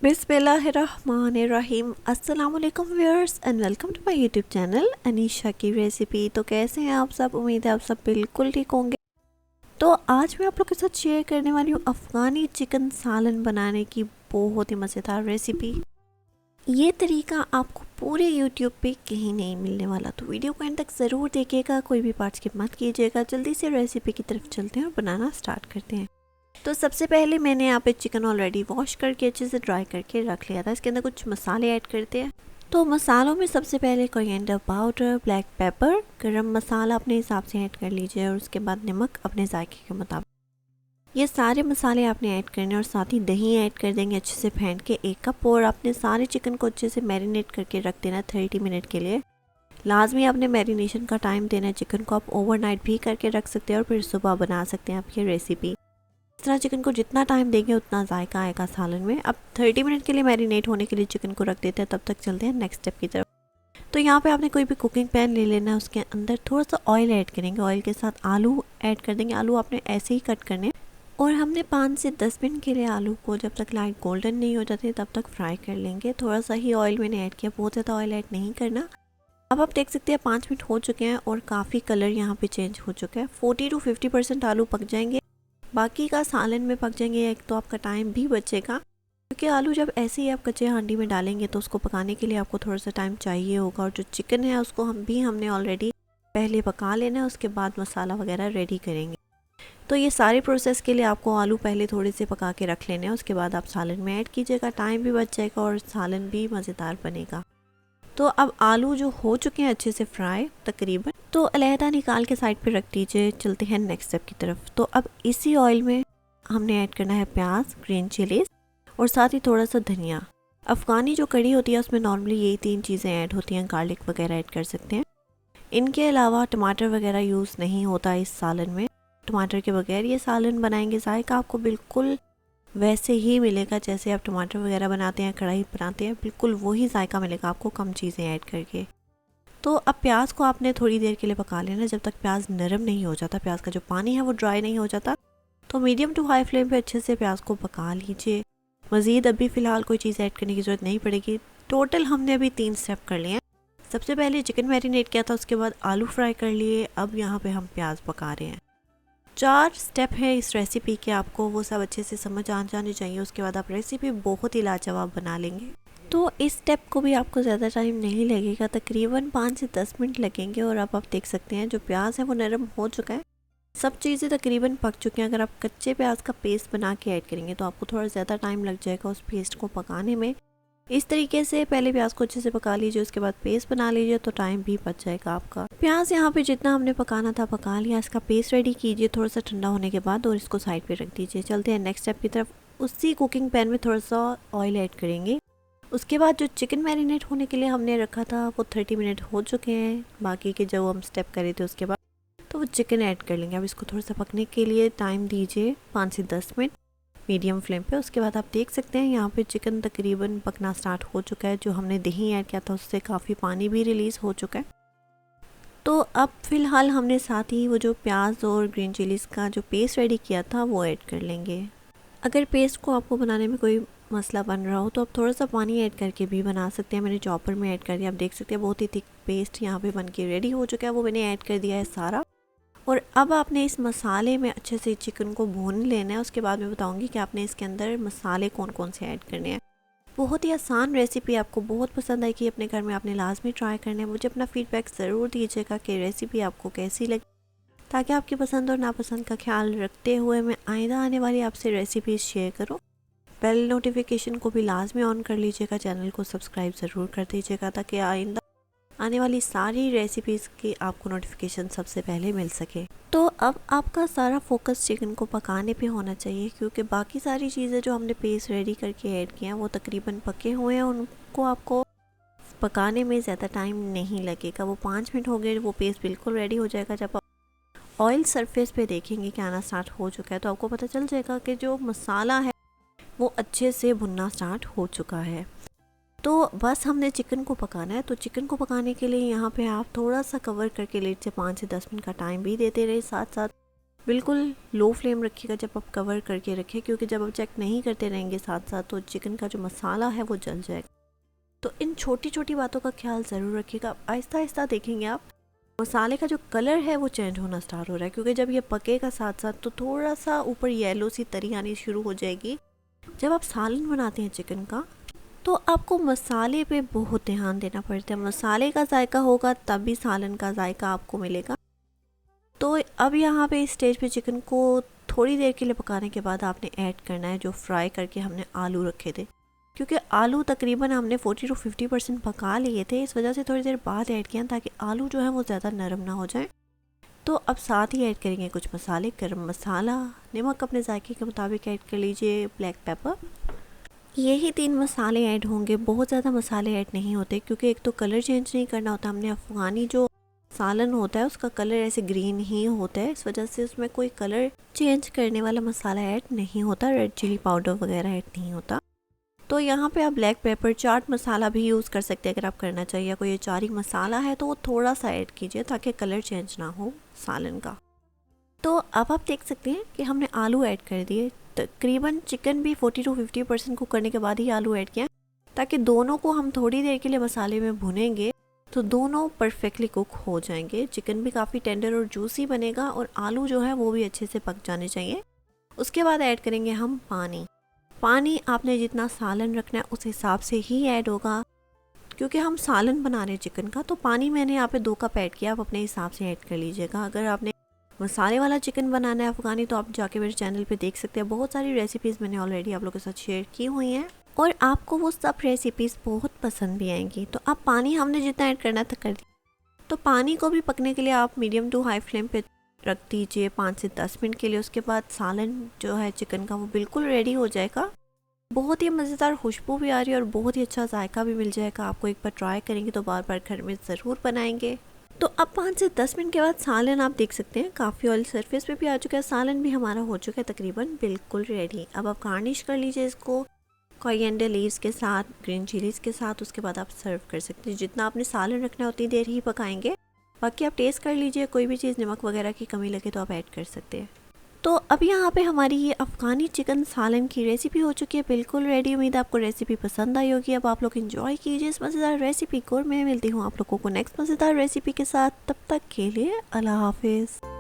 बिस्मिल्लाहिर्रहमानिर्रहीम। अस्सलाम वालेकुम viewers and welcome to my YouTube channel Anisha की रेसिपी। तो कैसे हैं आप सब? उम्मीद है आप सब बिल्कुल ठीक होंगे। तो आज मैं आप लोग के साथ शेयर करने वाली हूँ अफ़गानी चिकन सालन बनाने की बहुत ही मज़ेदार रेसिपी। ये तरीका आपको पूरे यूट्यूब पे कहीं नहीं मिलने वाला, तो वीडियो को एंड तक ज़रूर देखिएगा, कोई भी पार्ट स्किप मत कीजिएगा। जल्दी से रेसिपी की तरफ चलते हैं और बनाना स्टार्ट करते हैं। तो सबसे पहले मैंने यहाँ पे चिकन ऑलरेडी वॉश करके अच्छे से ड्राई करके रख लिया था। इसके अंदर कुछ मसाले ऐड करते हैं। तो मसालों में सबसे पहले कोरिएंडर पाउडर, ब्लैक पेपर, गरम मसाला अपने हिसाब से ऐड कर लीजिए और उसके बाद नमक अपने जायके के मुताबिक। ये सारे मसाले आपने ऐड करने और साथ ही दही ऐड कर देंगे अच्छे से फेंट के 1 कप। और आपने सारे चिकन को अच्छे से मैरिनेट करके रख देना 30 मिनट के लिए। लाजमी आपने मैरिनेशन का टाइम देना है। चिकन को आप ओवरनाइट भी करके रख सकते हैं और फिर सुबह बना सकते हैं आप ये रेसिपी। इस तरह चिकन को जितना टाइम देंगे उतना जायका आएगा सालन में। अब 30 मिनट के लिए मैरिनेट होने के लिए चिकन को रख देते हैं, तब तक चलते हैं नेक्स्ट स्टेप की तरफ। तो यहाँ पे आपने कोई भी कुकिंग पैन ले लेना है, उसके अंदर थोड़ा सा ऑयल ऐड करेंगे। ऑयल के साथ आलू ऐड कर देंगे। आलू आपने ऐसे ही कट करने और हमने 5 से 10 मिनट के लिए आलू को जब तक लाइट गोल्डन नहीं हो जाते तब तक फ्राई कर लेंगे। थोड़ा सा ही ऑयल मैंने ऐड किया, बहुत ज़्यादा ऑयल ऐड नहीं करना। अब आप देख सकते हैं 5 मिनट हो चुके हैं और काफ़ी कलर यहाँ पे चेंज हो चुका है। 40 to 50% आलू पक जाएंगे, बाकी का सालन में पक जाएंगे। एक तो आपका टाइम भी बचेगा, क्योंकि आलू जब ऐसे ही आप कच्चे हांडी में डालेंगे तो उसको पकाने के लिए आपको थोड़ा सा टाइम चाहिए होगा। और जो चिकन है उसको हमने ऑलरेडी पहले पका लेना है, उसके बाद मसाला वगैरह रेडी करेंगे। तो ये सारे प्रोसेस के लिए आपको आलू पहले थोड़े से पका के रख लेने हैं, उसके बाद आप सालन में ऐड कीजिएगा। टाइम भी बच जाएगा और सालन भी मज़ेदार बनेगा। तो अब आलू जो हो चुके हैं अच्छे से फ्राई तकरीबन, तो अलहदा निकाल के साइड पे रख दीजिए। चलते हैं नेक्स्ट स्टेप की तरफ। तो अब इसी ऑयल में हमने ऐड करना है प्याज, ग्रीन चिलीज और साथ ही थोड़ा सा धनिया। अफ़गानी जो कड़ी होती है उसमें नॉर्मली यही 3 चीज़ें ऐड होती हैं। गार्लिक वगैरह ऐड कर सकते हैं। इनके अलावा टमाटर वगैरह यूज़ नहीं होता इस सालन में। टमाटर के बगैर ये सालन बनाएंगे, जायका आपको बिल्कुल वैसे ही मिलेगा जैसे आप टमाटर वगैरह बनाते हैं, कढ़ाई बनाते हैं, बिल्कुल वही जायका मिलेगा आपको कम चीज़ें ऐड करके। तो अब प्याज को आपने थोड़ी देर के लिए पका लेना, जब तक प्याज नरम नहीं हो जाता, प्याज का जो पानी है वो ड्राई नहीं हो जाता। तो मीडियम टू हाई फ्लेम पे अच्छे से प्याज को पका लीजिए। मज़ीद अभी फ़िलहाल कोई चीज़ ऐड करने की ज़रूरत नहीं पड़ेगी। टोटल हमने अभी 3 स्टेप कर लिए हैं। सबसे पहले चिकन मैरिनेट किया था, उसके बाद आलू फ्राई कर लिए, अब यहाँ पर हम प्याज पका रहे हैं। 4 स्टेप है इस रेसिपी के, आपको वो सब अच्छे से समझ आ जाने चाहिए। उसके बाद आप रेसिपी बहुत ही लाजवाब बना लेंगे। तो इस स्टेप को भी आपको ज़्यादा टाइम नहीं लगेगा, तकरीबन 5 से 10 मिनट लगेंगे। और अब आप देख सकते हैं जो प्याज है वो नरम हो चुका है, सब चीज़ें तकरीबन पक चुकी हैं। अगर आप कच्चे प्याज का पेस्ट बना के ऐड करेंगे तो आपको थोड़ा ज़्यादा टाइम लग जाएगा उस पेस्ट को पकाने में। इस तरीके से पहले प्याज को अच्छे से पका लीजिए, उसके बाद पेस्ट बना लीजिए, तो टाइम भी बच जाएगा आपका। प्याज यहाँ पे जितना हमने पकाना था पका लिया। इसका पेस्ट रेडी कीजिए थोड़ा सा ठंडा होने के बाद और इसको साइड पे रख दीजिए। चलते हैं नेक्स्ट स्टेप की तरफ। उसी कुकिंग पैन में थोड़ा सा ऑयल ऐड करेंगे। उसके बाद जो चिकन मैरिनेट होने के लिए हमने रखा था वो 30 मिनट हो चुके हैं। बाकी के जो हम स्टेप करे थे उसके बाद तो वो चिकन ऐड कर लेंगे। अब इसको थोड़ा सा पकने के लिए टाइम दीजिए 5 से 10 मिनट मीडियम फ्लेम पे। उसके बाद आप देख सकते हैं यहाँ पे चिकन तकरीबन पकना स्टार्ट हो चुका है। जो हमने दही ऐड किया था उससे काफ़ी पानी भी रिलीज़ हो चुका है। तो अब फ़िलहाल हमने साथ ही वो जो प्याज और ग्रीन चिलीज़ का जो पेस्ट रेडी किया था वो ऐड कर लेंगे। अगर पेस्ट को आपको बनाने में कोई मसला बन रहा हो तो आप थोड़ा सा पानी ऐड करके भी बना सकते हैं। मैंने चॉपर में ऐड कर दिया। आप देख सकते हैं बहुत ही थिक पेस्ट यहाँ पे बन के रेडी हो चुका है, वो मैंने ऐड कर दिया है सारा। और अब आपने इस मसाले में अच्छे से चिकन को भून लेना है। उसके बाद मैं बताऊंगी कि आपने इसके अंदर मसाले कौन कौन से ऐड करने हैं। बहुत ही आसान रेसिपी, आपको बहुत पसंद आएगी। अपने घर में आपने लाजमी ट्राई करना है। मुझे अपना फीडबैक ज़रूर दीजिएगा कि रेसिपी आपको कैसी लगी, ताकि आपकी पसंद और नापसंद का ख्याल रखते हुए मैं आइंदा आने वाली आपसे रेसिपीज़ शेयर करूँ। बेल नोटिफिकेशन को भी लाजमी ऑन कर लीजिएगा। चैनल को सब्सक्राइब ज़रूर कर दीजिएगा ताकि आइंदा आने वाली सारी रेसिपीज़ की आपको नोटिफिकेशन सबसे पहले मिल सके। तो अब आपका सारा फोकस चिकन को पकाने पे होना चाहिए, क्योंकि बाकी सारी चीज़ें जो हमने पेस्ट रेडी करके ऐड किया हैं वो तकरीबन पके हुए हैं। उनको आपको पकाने में ज़्यादा टाइम नहीं लगेगा। वो 5 मिनट हो गए, वो पेस्ट बिल्कुल रेडी हो जाएगा। जब आप ऑयल सरफेस पे देखेंगे कि आना स्टार्ट हो चुका है तो आपको पता चल जाएगा कि जो मसाला है वो अच्छे से भुनना स्टार्ट हो चुका है। तो बस हमने चिकन को पकाना है। तो चिकन को पकाने के लिए यहाँ पे आप थोड़ा सा कवर करके लेट से 5 से 10 मिनट का टाइम भी देते रहे। साथ साथ बिल्कुल लो फ्लेम रखिएगा जब आप कवर करके रखें, क्योंकि जब आप चेक नहीं करते रहेंगे साथ साथ तो चिकन का जो मसाला है वो जल जाएगा। तो इन छोटी छोटी बातों का ख्याल ज़रूर रखिएगा। आहिस्ता आहिस्ता देखेंगे आप मसाले का जो कलर है वो चेंज होना स्टार्ट हो रहा है, क्योंकि जब ये पकेगा साथ साथ तो थोड़ा सा ऊपर येलो सी तरी आनी शुरू हो जाएगी। जब आप सालन बनाते हैं चिकन का तो आपको मसाले पे बहुत ध्यान देना पड़ता है। मसाले का जायका होगा तब भी सालन का जायका आपको मिलेगा। तो अब यहाँ पे इस स्टेज पे चिकन को थोड़ी देर के लिए पकाने के बाद आपने ऐड करना है जो फ्राई करके हमने आलू रखे थे, क्योंकि आलू तकरीबन हमने 40 to 50% पका लिए थे, इस वजह से थोड़ी देर बाद ऐड किया ताकि आलू जो है वो ज़्यादा नरम ना हो जाए। तो अब साथ ही ऐड करेंगे कुछ मसाले, गरम मसाला, नमक अपने जायके के मुताबिक ऐड कर लीजिए, ब्लैक पेपर। यही 3 मसाले ऐड होंगे, बहुत ज़्यादा मसाले ऐड नहीं होते, क्योंकि एक तो कलर चेंज नहीं करना होता। हमने अफ़गानी जो सालन होता है उसका कलर ऐसे ग्रीन ही होता है, इस वजह से उसमें कोई कलर चेंज करने वाला मसाला ऐड नहीं होता, रेड चिली पाउडर वगैरह ऐड नहीं होता। तो यहाँ पे आप ब्लैक पेपर, चाट मसाला भी यूज़ कर सकते हैं अगर आप करना चाहिए। कोई अचारी मसाला है तो वो थोड़ा सा ऐड कीजिए ताकि कलर चेंज ना हो सालन का। तो अब आप देख सकते हैं कि हमने आलू ऐड कर दिए। तकरीबन चिकन भी 40 to 50% कुक करने के बाद ही आलू ऐड किया, ताकि दोनों को हम थोड़ी देर के लिए मसाले में भुनेंगे तो दोनों परफेक्टली कुक हो जाएंगे। चिकन भी काफ़ी टेंडर और जूसी बनेगा और आलू जो है वो भी अच्छे से पक जाने चाहिए। उसके बाद ऐड करेंगे हम पानी। पानी आपने जितना सालन रखना है उस हिसाब से ही ऐड होगा, क्योंकि हम सालन बना रहे हैं चिकन का। तो पानी मैंने यहाँ पे 2 कप ऐड किया, आप अपने हिसाब से ऐड कर लीजिएगा। अगर आपने मसाले वाला चिकन बनाना है अफ़गानी तो आप जाके मेरे चैनल पे देख सकते हैं, बहुत सारी रेसिपीज़ मैंने ऑलरेडी आप लोगों के साथ शेयर की हुई हैं और आपको वो सब रेसिपीज़ बहुत पसंद भी आएंगी। तो अब पानी हमने जितना ऐड करना था कर दिया। तो पानी को भी पकने के लिए आप मीडियम टू हाई फ्लेम पे रख दीजिए 5 से 10 मिनट के लिए। उसके बाद सालन जो है चिकन का वो बिल्कुल रेडी हो जाएगा। बहुत ही मज़ेदार खुशबू भी आ रही है और बहुत ही अच्छा जायका भी मिल जाएगा। आपको एक बार ट्राई करेंगे तो बार बार घर में ज़रूर बनाएंगे। तो अब 5 से 10 मिनट के बाद सालन आप देख सकते हैं काफ़ी ऑयल सरफेस पे भी आ चुका है, सालन भी हमारा हो चुका है तकरीबन बिल्कुल रेडी। अब आप गार्निश कर लीजिए इसको कोरिएंडर लीव्स के साथ, ग्रीन चिलीज़ के साथ। उसके बाद आप सर्व कर सकते हैं। जितना आपने सालन रखना है उतनी देर ही पकाएंगे, बाकी आप टेस्ट कर लीजिए, कोई भी चीज़ नमक वगैरह की कमी लगे तो आप ऐड कर सकते हैं। तो अब यहाँ पे हमारी ये अफ़गानी चिकन सालन की रेसिपी हो चुकी है बिल्कुल रेडी। उम्मीद है आपको रेसिपी पसंद आई होगी। अब आप लोग एंजॉय कीजिए इस मज़ेदार रेसिपी को और मैं मिलती हूँ आप लोगों को नेक्स्ट मज़ेदार रेसिपी के साथ। तब तक के लिए अल्लाह हाफिज़।